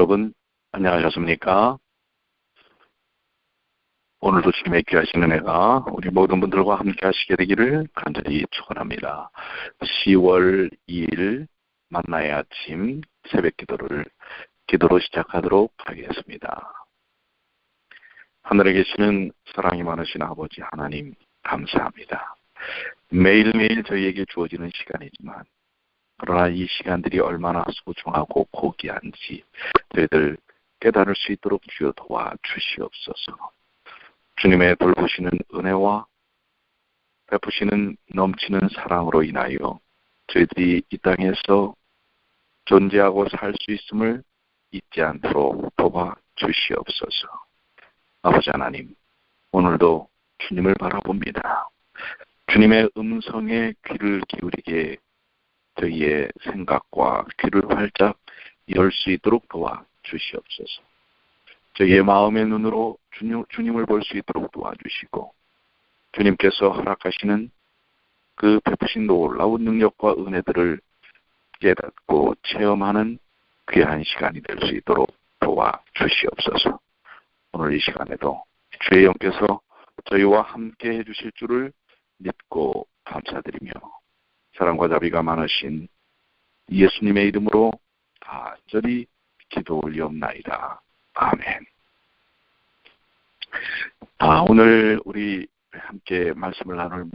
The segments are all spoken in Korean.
여러분, 안녕하셨습니까? 오늘도 주님의 귀하신 은혜가 우리 모든 분들과 함께 하시게 되기를 간절히 축원합니다. 10월 2일 만나의 아침 새벽 기도로 시작하도록 하겠습니다. 하늘에 계시는 사랑이 많으신 아버지 하나님 감사합니다. 매일매일 저희에게 주어지는 시간이지만 그러나 이 시간들이 얼마나 소중하고 고귀한지 저희들 깨달을 수 있도록 주여 도와주시옵소서. 주님의 돌보시는 은혜와 베푸시는 넘치는 사랑으로 인하여 저희들이 이 땅에서 존재하고 살 수 있음을 잊지 않도록 도와주시옵소서. 아버지 하나님, 오늘도 주님을 바라봅니다. 주님의 음성에 귀를 기울이게 저희의 생각과 귀를 활짝 열 수 있도록 도와주시옵소서. 저희의 마음의 눈으로 주님을 볼 수 있도록 도와주시고 주님께서 허락하시는 그 베푸신 놀라운 능력과 은혜들을 깨닫고 체험하는 귀한 시간이 될 수 있도록 도와주시옵소서. 오늘 이 시간에도 주의 영께서 저희와 함께 해주실 줄을 믿고 감사드리며 사랑과 자비가 많으신 예수님의 이름으로 간절히 기도 올리옵나이다. 아멘. 오늘 우리 함께 말씀을 나눌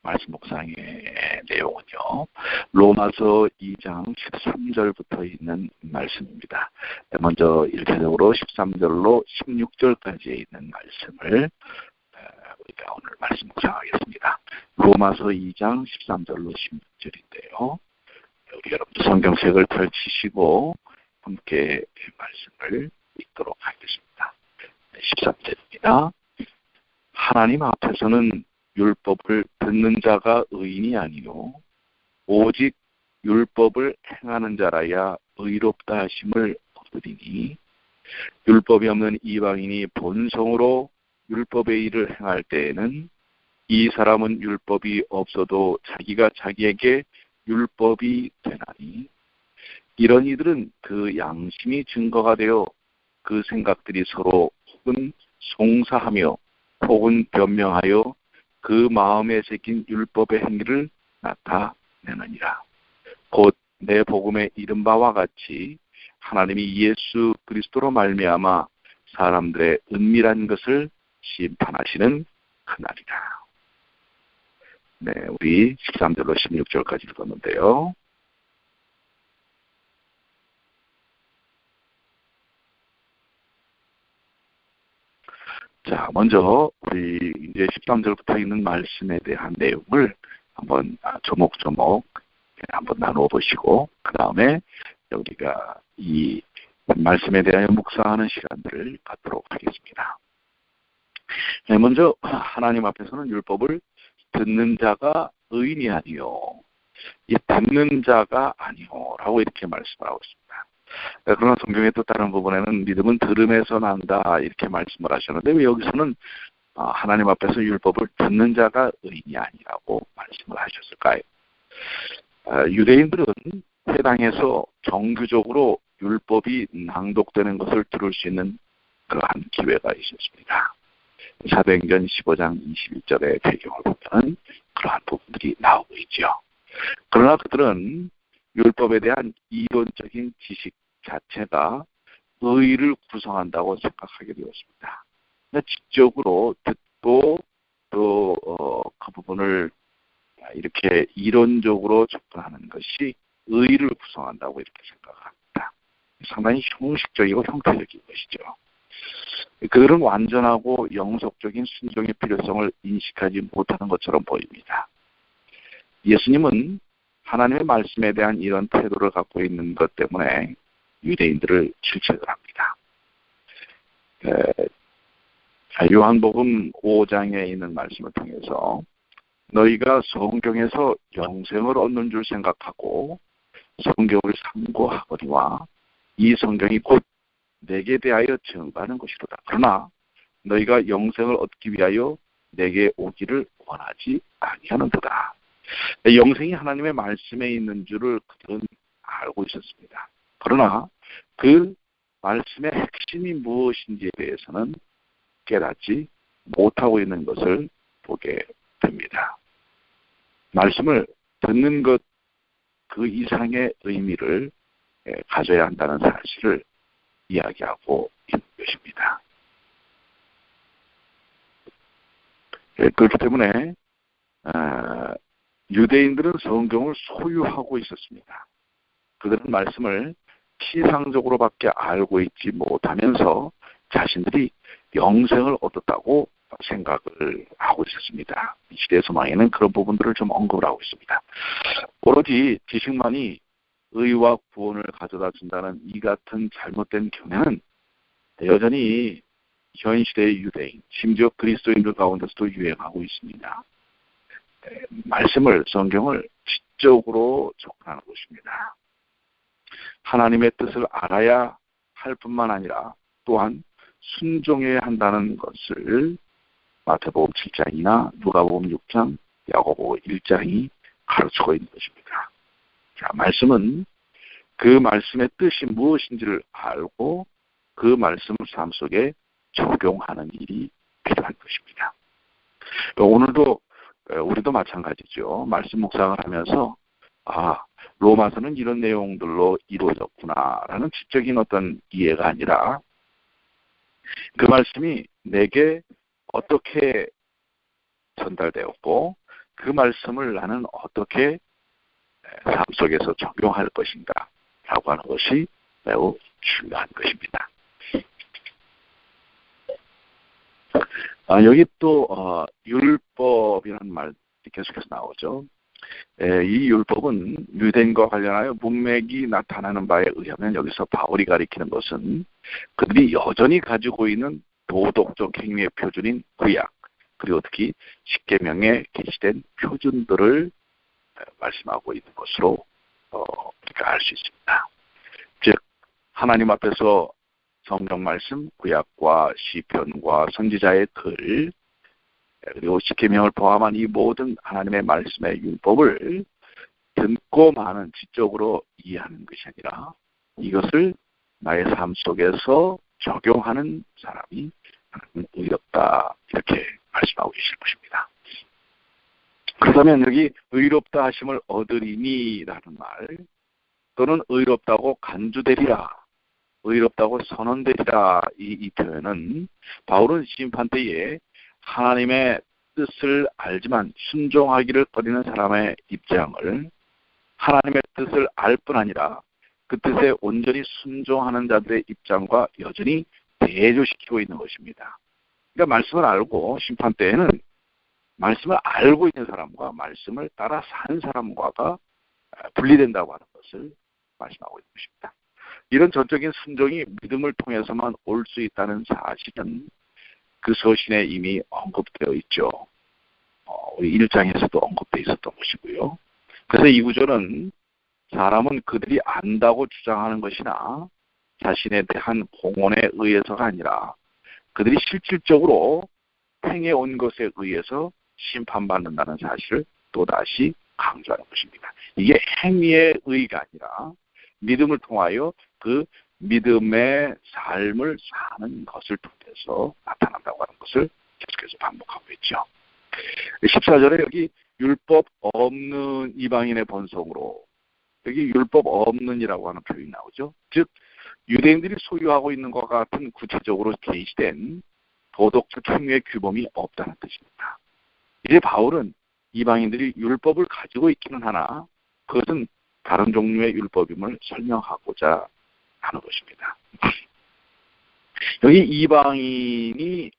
말씀 묵상의 내용은요, 로마서 2장 13절부터 있는 말씀입니다. 먼저 일차적으로 13절로 16절까지에 있는 말씀을 우리가 오늘 말씀 묵상하겠습니다. 로마서 2장 13절로 16절인데요. 우리 여러분들 성경책을 펼치시고 함께 말씀을 읽도록 하겠습니다. 13절입니다. 하나님 앞에서는 율법을 듣는 자가 의인이 아니요 오직 율법을 행하는 자라야 의롭다 하심을 얻으리니 율법이 없는 이방인이 본성으로 율법의 일을 행할 때에는 이 사람은 율법이 없어도 자기가 자기에게 율법이 되나니 이런 이들은 그 양심이 증거가 되어 그 생각들이 서로 혹은 송사하며 혹은 변명하여 그 마음에 새긴 율법의 행위를 나타내느니라. 곧 내 복음에 이른 바와 같이 하나님이 예수 그리스도로 말미암아 사람들의 은밀한 것을 심판하시는 그날이다. 네, 우리 13절로 16절까지 읽었는데요. 자, 먼저 우리 이제 13절부터 있는 말씀에 대한 내용을 한번 조목조목 한번 나누어 보시고 그 다음에 우리가 이 말씀에 대하여 묵상하는 시간들을 갖도록 하겠습니다. 네, 먼저 하나님 앞에서는 율법을 듣는 자가 의인이 아니요, 이 듣는 자가 아니요라고 이렇게 말씀을 하고 있습니다. 그러나 성경의 또 다른 부분에는 믿음은 들음에서 난다 이렇게 말씀을 하셨는데 왜 여기서는 하나님 앞에서 율법을 듣는 자가 의인이 아니라고 말씀을 하셨을까요? 유대인들은 회당에서 정규적으로 율법이 낭독되는 것을 들을 수 있는 그러한 기회가 있었습니다. 사도행전 15장 21절의 배경을 보면 그러한 부분들이 나오고 있죠. 그러나 그들은 율법에 대한 이론적인 지식 자체가 의의를 구성한다고 생각하게 되었습니다. 지적으로 듣고 또 그 부분을 이렇게 이론적으로 접근하는 것이 의의를 구성한다고 이렇게 생각합니다. 상당히 형식적이고 형태적인 것이죠. 그들은 완전하고 영속적인 순종의 필요성을 인식하지 못하는 것처럼 보입니다. 예수님은 하나님의 말씀에 대한 이런 태도를 갖고 있는 것 때문에 유대인들을 질책을 합니다. 요한복음 5장에 있는 말씀을 통해서 너희가 성경에서 영생을 얻는 줄 생각하고 성경을 삼고하거니와 이 성경이 곧 내게 대하여 증거하는 것이로다. 그러나 너희가 영생을 얻기 위하여 내게 오기를 원하지 아니하는도다. 영생이 하나님의 말씀에 있는 줄을 그들은 알고 있었습니다. 그러나 그 말씀의 핵심이 무엇인지에 대해서는 깨닫지 못하고 있는 것을 보게 됩니다. 말씀을 듣는 것 그 이상의 의미를 가져야 한다는 사실을 이야기하고 있는 것입니다. 그렇기 때문에 유대인들은 성경을 소유하고 있었습니다. 그들은 말씀을 피상적으로밖에 알고 있지 못하면서 자신들이 영생을 얻었다고 생각을 하고 있었습니다. 이 시대 소망에는 그런 부분들을 좀 언급을 하고 있습니다. 오로지 지식만이 의와 구원을 가져다 준다는 이 같은 잘못된 견해는 여전히 현 시대의 유대인, 심지어 그리스도인들 가운데서도 유행하고 있습니다. 말씀을, 성경을 지적으로 접근하는 것입니다. 하나님의 뜻을 알아야 할 뿐만 아니라 또한 순종해야 한다는 것을 마태복음 7장이나 누가복음 6장, 야고보 1장이 가르치고 있는 것입니다. 자, 말씀은 그 말씀의 뜻이 무엇인지를 알고 그 말씀을 삶 속에 적용하는 일이 필요한 것입니다. 오늘도 우리도 마찬가지죠. 말씀 묵상을 하면서 로마서는 이런 내용들로 이루어졌구나라는 지적인 어떤 이해가 아니라 그 말씀이 내게 어떻게 전달되었고 그 말씀을 나는 어떻게 삶 속에서 적용할 것인가 라고 하는 것이 매우 중요한 것입니다. 여기 또 율법이라는 말 계속해서 나오죠. 이 율법은 유대인과 관련하여 문맥이 나타나는 바에 의하면 여기서 바울이 가리키는 것은 그들이 여전히 가지고 있는 도덕적 행위의 표준인 구약, 그리고 특히 십계명에 게시된 표준들을 말씀하고 있는 것으로 우리가 알 수 있습니다. 즉 하나님 앞에서 성경 말씀, 구약과 시편과 선지자의 글, 그리고 십계명을 포함한 이 모든 하나님의 말씀의 율법을 듣고 많은 지적으로 이해하는 것이 아니라 이것을 나의 삶 속에서 적용하는 사람이 의롭다, 이렇게 말씀하고 계실 것입니다. 그렇다면 여기 의롭다 하심을 얻으리니라는 말, 또는 의롭다고 간주되리라, 의롭다고 선언되리라, 이 표현은 바울은 심판 때에 하나님의 뜻을 알지만 순종하기를 꺼리는 사람의 입장을 하나님의 뜻을 알 뿐 아니라 그 뜻에 온전히 순종하는 자들의 입장과 여전히 대조시키고 있는 것입니다. 그러니까 말씀을 알고 심판 때에는 말씀을 알고 있는 사람과 말씀을 따라 사는 사람과가 분리된다고 하는 것을 말씀하고 있는 것입니다. 이런 전적인 순종이 믿음을 통해서만 올 수 있다는 사실은 그 서신에 이미 언급되어 있죠. 우리 1장에서도 언급되어 있었던 것이고요. 그래서 이 구절은 사람은 그들이 안다고 주장하는 것이나 자신에 대한 공언에 의해서가 아니라 그들이 실질적으로 행해온 것에 의해서 심판받는다는 사실을 또다시 강조하는 것입니다. 이게 행위의 의가 아니라 믿음을 통하여 그 믿음의 삶을 사는 것을 통해서 나타난다고 하는 것을 계속해서 반복하고 있죠. 14절에 여기 율법 없는 이방인의 번성으로, 여기 율법 없는이라고 하는 표현이 나오죠. 즉 유대인들이 소유하고 있는 것과 같은 구체적으로 게시된 도덕적 행위의 규범이 없다는 뜻입니다. 이제 바울은 이방인들이 율법을 가지고 있기는 하나 그것은 다른 종류의 율법임을 설명하고자 하는 것입니다. 여기 이방인이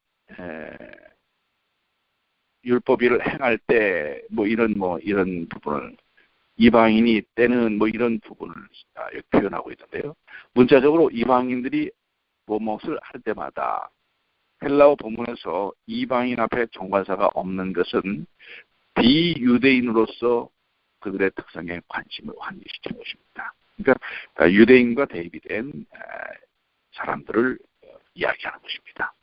율법을 행할 때 이런 부분을 이방인이 때는 이런 부분을 표현하고 있는데요. 문자적으로 이방인들이 무엇을 할 때마다 헬라어 본문에서 이방인 앞에 정관사가 없는 것은 비유대인으로서 그들의 특성에 관심을 환기시킨 것입니다. 그러니까 유대인과 대비된 사람들을 이야기하는 것입니다.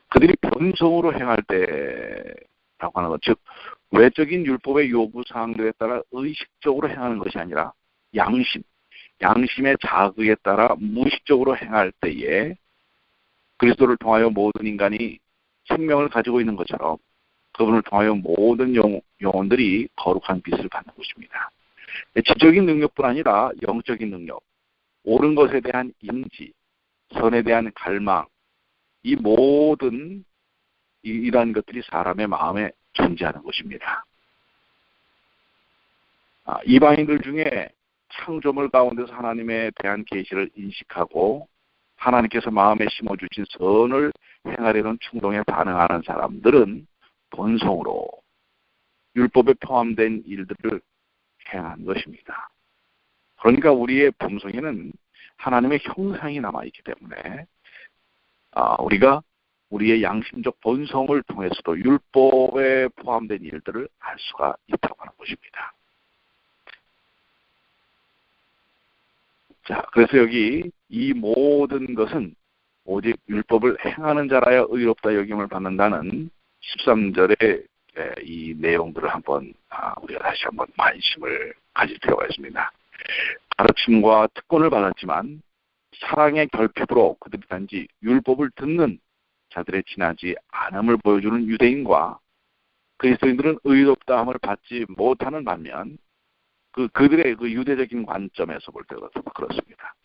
그들이 본성으로 행할 때라고 하는 것, 즉 외적인 율법의 요구 사항들에 따라 의식적으로 행하는 것이 아니라 양심, 양심의 자극에 따라 무의식적으로 행할 때에 그리스도를 통하여 모든 인간이 생명을 가지고 있는 것처럼 그분을 통하여 모든 영혼들이 거룩한 빛을 받는 것입니다. 지적인 능력뿐 아니라 영적인 능력, 옳은 것에 대한 인지, 선에 대한 갈망, 이 모든 이러한 것들이 사람의 마음에 존재하는 것입니다. 이방인들 중에 창조물 가운데서 하나님에 대한 계시를 인식하고 하나님께서 마음에 심어주신 선을 행하려는 충동에 반응하는 사람들은 본성으로 율법에 포함된 일들을 행한 것입니다. 그러니까 우리의 본성에는 하나님의 형상이 남아있기 때문에 우리가 우리의 양심적 본성을 통해서도 율법에 포함된 일들을 할 수가 있다고 하는 것입니다. 자, 그래서 여기 이 모든 것은 오직 율법을 행하는 자라야 의롭다 여김을 받는다는 13절의 이 내용들을 한번 우리가 다시 한번 관심을 가질 필요가 있습니다. 가르침과 특권을 받았지만 사랑의 결핍으로 그들이 단지 율법을 듣는 자들의 지나지 않음을 보여주는 유대인과 그리스도인들은 의롭다함을 받지 못하는 반면 그들의 그 유대적인 관점에서 볼 때도 그렇습니다.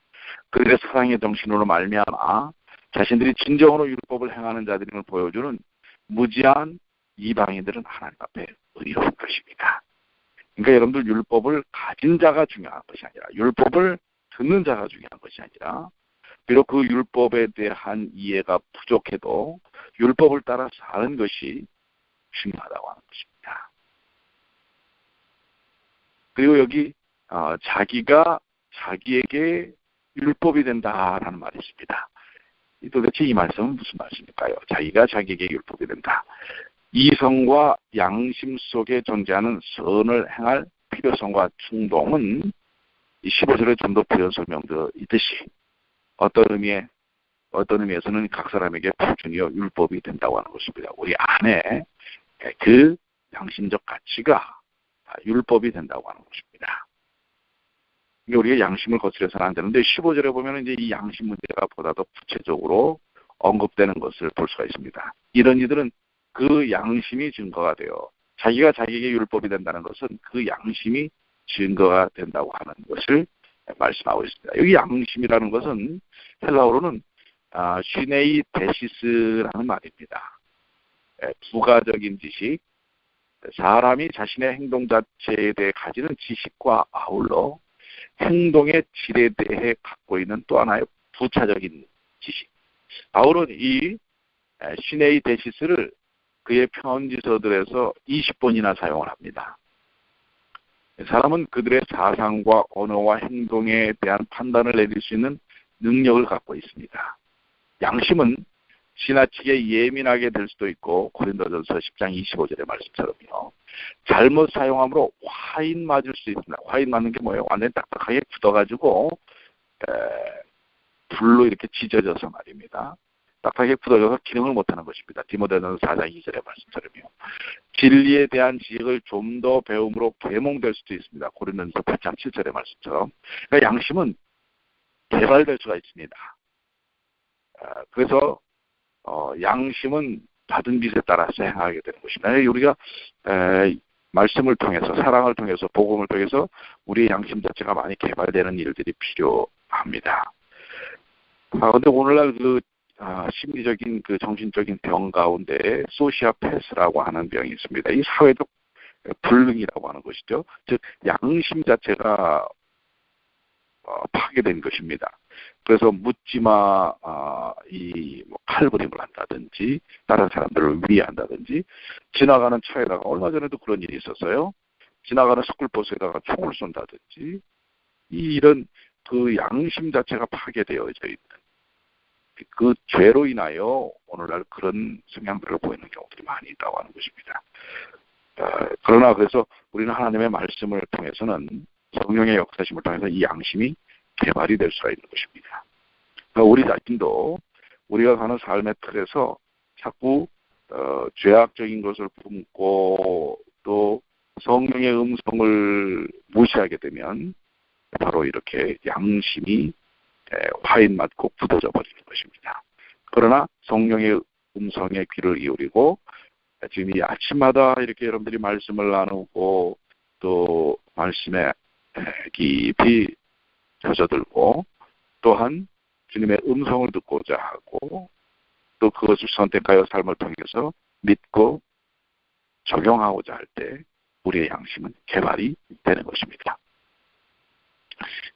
그들의 사랑의 정신으로 말미암아 자신들이 진정으로 율법을 행하는 자들임을 보여주는 무지한 이방인들은 하나님 앞에 의로운 것입니다. 그러니까 여러분들 율법을 가진 자가 중요한 것이 아니라 율법을 듣는 자가 중요한 것이 아니라 비록 그 율법에 대한 이해가 부족해도 율법을 따라 사는 것이 중요하다고 하는 것입니다. 그리고 여기 자기가 자기에게 율법이 된다라는 말이 있습니다. 도대체 이 말씀은 무슨 말씀일까요? 자기가 자기에게 율법이 된다. 이성과 양심 속에 존재하는 선을 행할 필요성과 충동은 이 15절에 좀 더 부연 설명되어 있듯이 어떤 의미에서는 각 사람에게 표준이요 율법이 된다고 하는 것입니다. 우리 안에 그 양심적 가치가 율법이 된다고 하는 것입니다. 우리가 양심을 거스려서는 안 되는데 15절에 보면 이제 이 양심 문제가 보다 더 구체적으로 언급되는 것을 볼 수가 있습니다. 이런 이들은 그 양심이 증거가 되어 자기가 자기에게 율법이 된다는 것은 그 양심이 증거가 된다고 하는 것을 말씀하고 있습니다. 여기 양심이라는 것은 헬라어로는 시네이 데시스라는 말입니다. 부가적인 지식, 사람이 자신의 행동 자체에 대해 가지는 지식과 아울러 행동의 질에 대해 갖고 있는 또 하나의 부차적인 지식. 바울은 이 시네이 데시스를 그의 편지서들에서 20번이나 사용을 합니다. 사람은 그들의 사상과 언어와 행동에 대한 판단을 내릴 수 있는 능력을 갖고 있습니다. 양심은 지나치게 예민하게 될 수도 있고 고린도전서 10장 25절의 말씀처럼요. 잘못 사용함으로 화인 맞을 수 있습니다. 화인 맞는 게 뭐예요? 완전히 딱딱하게 굳어가지고 불로 이렇게 지져져서 말입니다. 딱딱하게 굳어져서 기능을 못하는 것입니다. 디모데전서 4장 2절의 말씀처럼요. 진리에 대한 지식을 좀 더 배움으로 계몽될 수도 있습니다. 고린도전서 8장 7절의 말씀처럼. 그러니까 양심은 개발될 수가 있습니다. 그래서 양심은 받은 빛에 따라서 행하게 되는 것입니다. 우리가 말씀을 통해서 사랑을 통해서 복음을 통해서 우리의 양심 자체가 많이 개발되는 일들이 필요합니다. 그런데 오늘날 그 심리적인 그 정신적인 병 가운데 소시아패스라고 하는 병이 있습니다. 이 사회적 불능이라고 하는 것이죠. 즉 양심 자체가 파괴된 것입니다. 그래서 묻지마 뭐 칼부림을 한다든지 다른 사람들을 위해한다든지 지나가는 차에다가 얼마 전에도 그런 일이 있었어요. 지나가는 스쿨버스에다가 총을 쏜다든지 이런 그 양심 자체가 파괴되어져 있는 그 죄로 인하여 오늘날 그런 성향들을 보이는 경우들이 많이 있다고 하는 것입니다. 그러나 그래서 우리는 하나님의 말씀을 통해서는 성령의 역사심을 통해서 이 양심이 개발이 될 수가 있는 것입니다. 그러니까 우리 자신도 우리가 사는 삶의 틀에서 자꾸 죄악적인 것을 품고 또 성령의 음성을 무시하게 되면 바로 이렇게 양심이 화인 맞고 굳어져 버리는 것입니다. 그러나 성령의 음성에 귀를 기울이고 지금 이 아침마다 이렇게 여러분들이 말씀을 나누고 또 말씀에 깊이 젖어들고 또한 주님의 음성을 듣고자 하고 또 그것을 선택하여 삶을 통해서 믿고 적용하고자 할 때 우리의 양심은 개발이 되는 것입니다.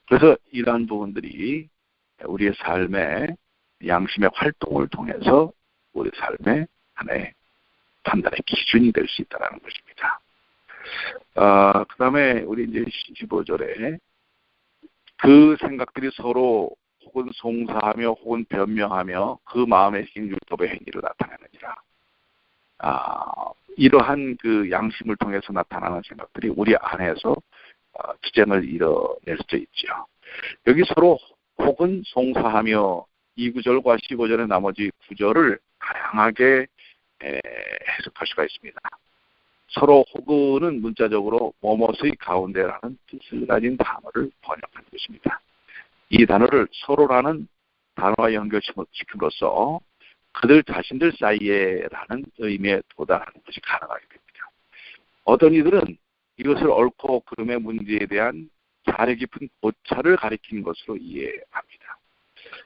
그래서 이러한 부분들이 우리의 삶의 양심의 활동을 통해서 우리 삶의 하나의 판단의 기준이 될 수 있다는 것입니다. 그 다음에 우리 이제 15절에 그 생각들이 서로 혹은 송사하며 혹은 변명하며 그 마음에 신 율법의 행위를 나타내느니라. 이러한 그 양심을 통해서 나타나는 생각들이 우리 안에서 투쟁을 이뤄낼 수 있죠. 여기 서로 혹은 송사하며 이 구절과 15절의 나머지 구절을 다양하게 해석할 수가 있습니다. 서로 혹은은 문자적으로 뭐뭇의 가운데라는 뜻을 가진 단어를 번역한 것입니다. 이 단어를 서로라는 단어와 연결시킴으로써 그들 자신들 사이에라는 의미에 도달하는 것이 가능하게 됩니다. 어떤 이들은 이것을 옳고 그름의 문제에 대한 자력 깊은 고찰을 가리키는 것으로 이해합니다.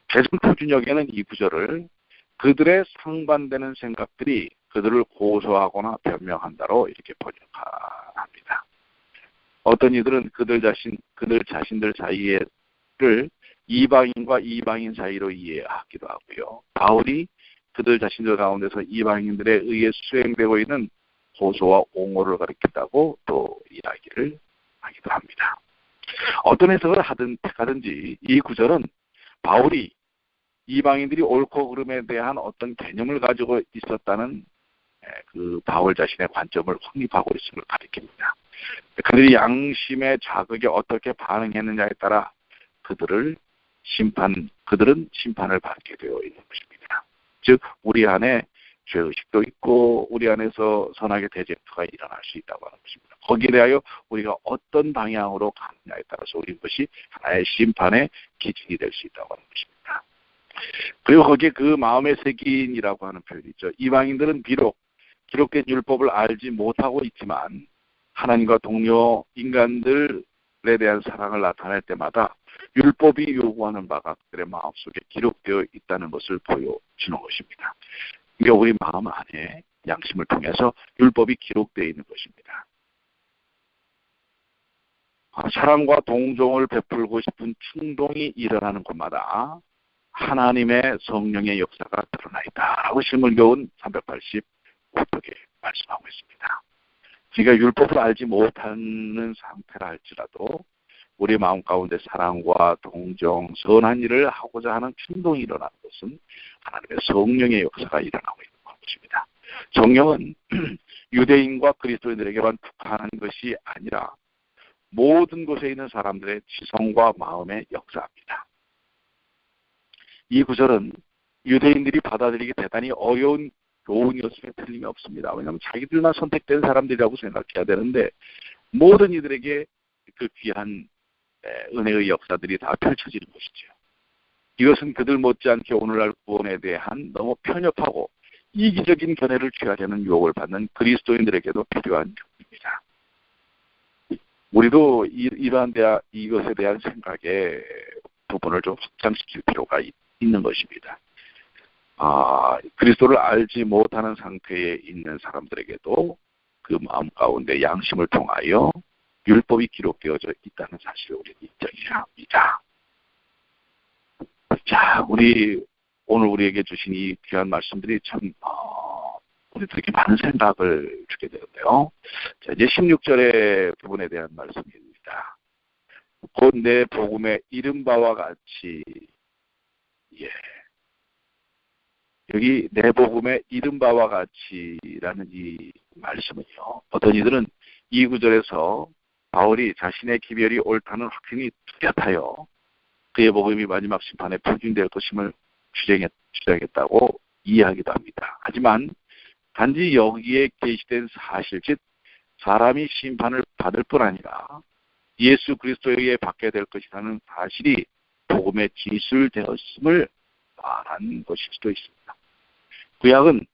개성표준역에는 이 구절을 그들의 상반되는 생각들이 그들을 고소하거나 변명한다로 이렇게 번역합니다. 어떤 이들은 그들 자신들 사이를 이방인과 이방인 사이로 이해하기도 하고요. 바울이 그들 자신들 가운데서 이방인들에 의해 수행되고 있는 고소와 옹호를 가리킨다고 또 이야기를 하기도 합니다. 어떤 해석을 하든지 이 구절은 바울이 이방인들이 옳고 그름에 대한 어떤 개념을 가지고 있었다는 그 바울 자신의 관점을 확립하고 있음을 가리킵니다. 그들이 양심의 자극에 어떻게 반응했느냐에 따라 그들은 심판을 받게 되어 있는 것입니다. 즉 우리 안에 죄의식도 있고 우리 안에서 선악의 대쟁투가 일어날 수 있다고 하는 것입니다. 거기에 대하여 우리가 어떤 방향으로 가느냐에 따라서 우리 것이 하나의 심판의 기준이 될 수 있다고 하는 것입니다. 그리고 거기에 그 마음의 새김이라고 하는 표현이 있죠. 이방인들은 비록 기록된 율법을 알지 못하고 있지만 하나님과 동료 인간들에 대한 사랑을 나타낼 때마다 율법이 요구하는 바가 그들의 마음속에 기록되어 있다는 것을 보여주는 것입니다. 이게 우리 마음 안에 양심을 통해서 율법이 기록되어 있는 것입니다. 사랑과 동정을 베풀고 싶은 충동이 일어나는 곳마다 하나님의 성령의 역사가 드러나 있다라고 실물교훈 385쪽에 말씀하고 있습니다. 우리가 율법을 알지 못하는 상태라 할지라도 우리 마음 가운데 사랑과 동정, 선한 일을 하고자 하는 충동이 일어나는 것은 하나님의 성령의 역사가 일어나고 있는 것입니다. 성령은 유대인과 그리스도인들에게만 국한한 것이 아니라 모든 곳에 있는 사람들의 지성과 마음의 역사입니다. 이 구절은 유대인들이 받아들이기 대단히 어려운 교훈이었음에 틀림이 없습니다. 왜냐하면 자기들만 선택된 사람들이라고 생각해야 되는데 모든 이들에게 그 귀한 은혜의 역사들이 다 펼쳐지는 것이죠. 이것은 그들 못지않게 오늘날 구원에 대한 너무 편협하고 이기적인 견해를 취하려는 유혹을 받는 그리스도인들에게도 필요한 교훈입니다. 우리도 이것에 대한 생각의 부분을 좀 확장시킬 필요가 있는 것입니다. 그리스도를 알지 못하는 상태에 있는 사람들에게도 그 마음 가운데 양심을 통하여 율법이 기록되어져 있다는 사실을 우리는 인정해야 합니다. 자, 오늘 우리에게 주신 이 귀한 말씀들이 참 우리들에게 많은 생각을 주게 되는데요. 자, 이제 16절의 부분에 대한 말씀입니다. 곧 내 복음의 이른 바와 같이 여기 내 복음의 이른 바와 같이라는 이 말씀은요. 어떤 이들은 이 구절에서 바울이 자신의 기별이 옳다는 확신이 뚜렷하여 그의 복음이 마지막 심판에 표준될 것임을 주장했다고 이해하기도 합니다. 하지만 단지 여기에 게시된 사실, 즉 사람이 심판을 받을 뿐 아니라 예수 그리스도에 의해 받게 될 것이라는 사실이 복음의 진술되었음을 말한 것일 수도 있습니다. 구약은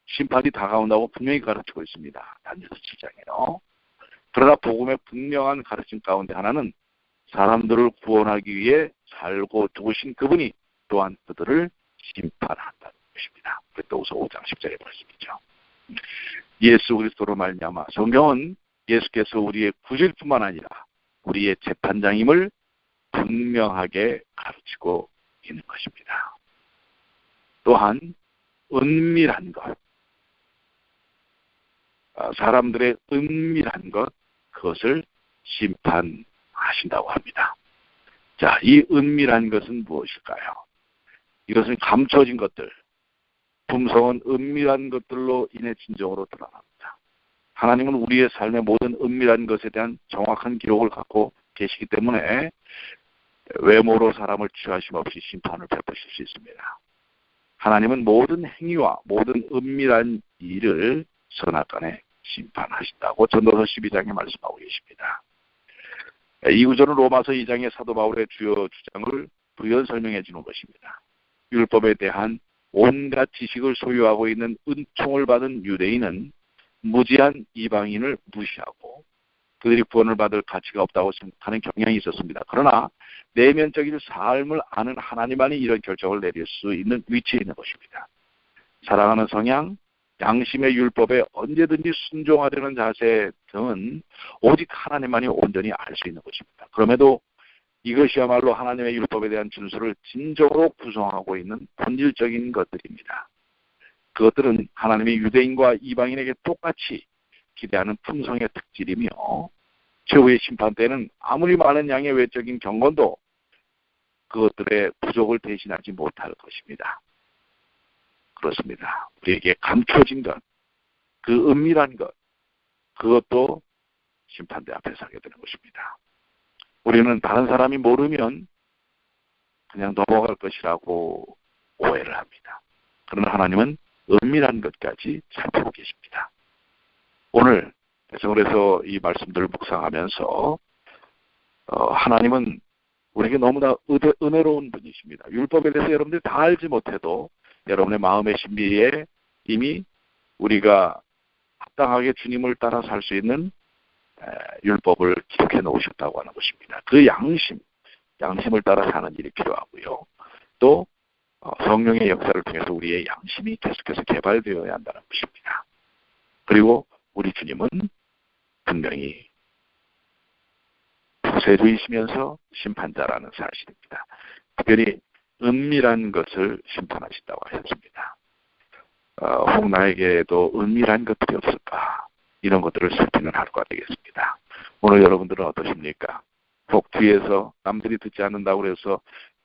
심판이 다가온다고 분명히 가르치고 있습니다. 다니엘서 7장에요. 그러나 복음의 분명한 가르침 가운데 하나는 사람들을 구원하기 위해 살고 죽으신 그분이 또한 그들을 심판한다는 것입니다. 고린도후서 5장 10절의 말씀이죠. 예수 그리스도로 말미암아 성경은 예수께서 우리의 구주뿐만 아니라 우리의 재판장임을 분명하게 가르치고 있는 것입니다. 또한 은밀한 것, 사람들의 은밀한 것, 그것을 심판하신다고 합니다. 자, 이 은밀한 것은 무엇일까요? 이것은 감춰진 것들, 품성은 은밀한 것들로 인해 진정으로 드러납니다. 하나님은 우리의 삶의 모든 은밀한 것에 대한 정확한 기록을 갖고 계시기 때문에 외모로 사람을 취하심 없이 심판을 베푸실 수 있습니다. 하나님은 모든 행위와 모든 은밀한 일을 선악간에 심판하신다고 전도서 12장에 말씀하고 계십니다. 이 구절은 로마서 2장의 사도 바울의 주요 주장을 부연 설명해 주는 것입니다. 율법에 대한 온갖 지식을 소유하고 있는 은총을 받은 유대인은 무지한 이방인을 무시하고 그들이 구원을 받을 가치가 없다고 생각하는 경향이 있었습니다. 그러나 내면적인 삶을 아는 하나님만이 이런 결정을 내릴 수 있는 위치에 있는 것입니다. 사랑하는 성향, 양심의 율법에 언제든지 순종하려는 자세 등은 오직 하나님만이 온전히 알 수 있는 것입니다. 그럼에도 이것이야말로 하나님의 율법에 대한 준수를 진정으로 구성하고 있는 본질적인 것들입니다. 그것들은 하나님의 유대인과 이방인에게 똑같이 기대하는 품성의 특질이며 최후의 심판 때는 아무리 많은 양의 외적인 경건도 그것들의 부족을 대신하지 못할 것입니다. 그렇습니다. 우리에게 감춰진 것, 그 은밀한 것, 그것도 심판대 앞에 서게 되는 것입니다. 우리는 다른 사람이 모르면 그냥 넘어갈 것이라고 오해를 합니다. 그러나 하나님은 은밀한 것까지 살피고 계십니다. 오늘 그래서 이 말씀들을 묵상하면서 하나님은 우리에게 너무나 은혜로운 분이십니다. 율법에 대해서 여러분들이 다 알지 못해도 여러분의 마음의 신비에 이미 우리가 합당하게 주님을 따라 살 수 있는 율법을 기록해 놓으셨다고 하는 것입니다. 그 양심을 따라 사는 일이 필요하고요. 또 성령의 역사를 통해서 우리의 양심이 계속해서 개발되어야 한다는 것입니다. 그리고 우리 주님은 분명히 구세주이시면서 심판자라는 사실입니다. 특별히 은밀한 것을 심판하신다고 하셨습니다. 혹 나에게도 은밀한 것들이 없을까? 이런 것들을 살피는 하루가 되겠습니다. 오늘 여러분들은 어떠십니까? 혹 뒤에서 남들이 듣지 않는다고 해서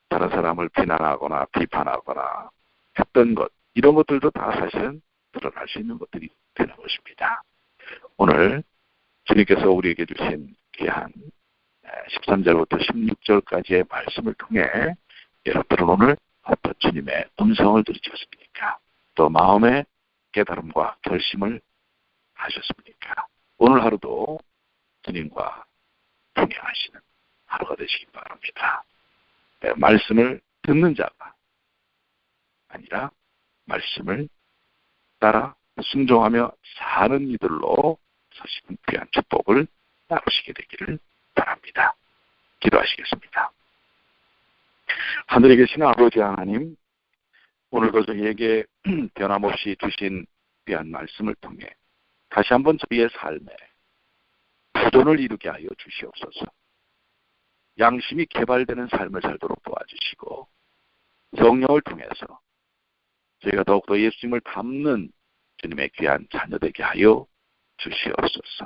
다른 사람을 비난하거나 비판하거나 했던 것, 이런 것들도 다 사실은 드러날 수 있는 것들이 되는 것입니다. 오늘 주님께서 우리에게 주신 귀한 13절부터 16절까지의 말씀을 통해 여러분들은 오늘 어떤 주님의 음성을 들으셨습니까? 또 마음의 깨달음과 결심을 하셨습니까? 오늘 하루도 주님과 동행하시는 하루가 되시기 바랍니다. 말씀을 듣는 자가 아니라 말씀을 따라 순종하며 사는 이들로 서시는 귀한 축복을 나누시게 되기를 바랍니다. 기도하시겠습니다. 하늘에 계신 아버지 하나님, 오늘도 저희에게 변함없이 주신 귀한 말씀을 통해 다시 한번 저희의 삶에 부존을 이루게 하여 주시옵소서. 양심이 개발되는 삶을 살도록 도와주시고 성령을 통해서 저희가 더욱더 예수님을 닮는 주님의 귀한 자녀 되게 하여 주시옵소서.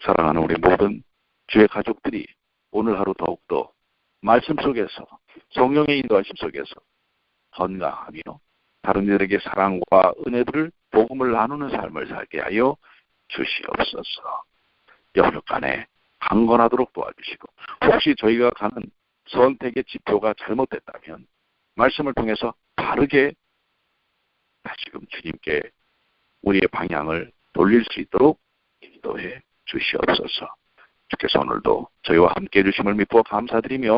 사랑하는 우리 모든 주의 가족들이 오늘 하루 더욱더 말씀 속에서 성령의 인도하심 속에서 건강하며 다른 이들에게 사랑과 은혜들을 복음을 나누는 삶을 살게 하여 주시옵소서. 영역 간에 강건하도록 도와주시고 혹시 저희가 가는 선택의 지표가 잘못됐다면 말씀을 통해서 바르게 다시금 주님께 우리의 방향을 돌릴 수 있도록 인도해 주시옵소서. 주께서 오늘도 저희와 함께 해주심을 믿고 감사드리며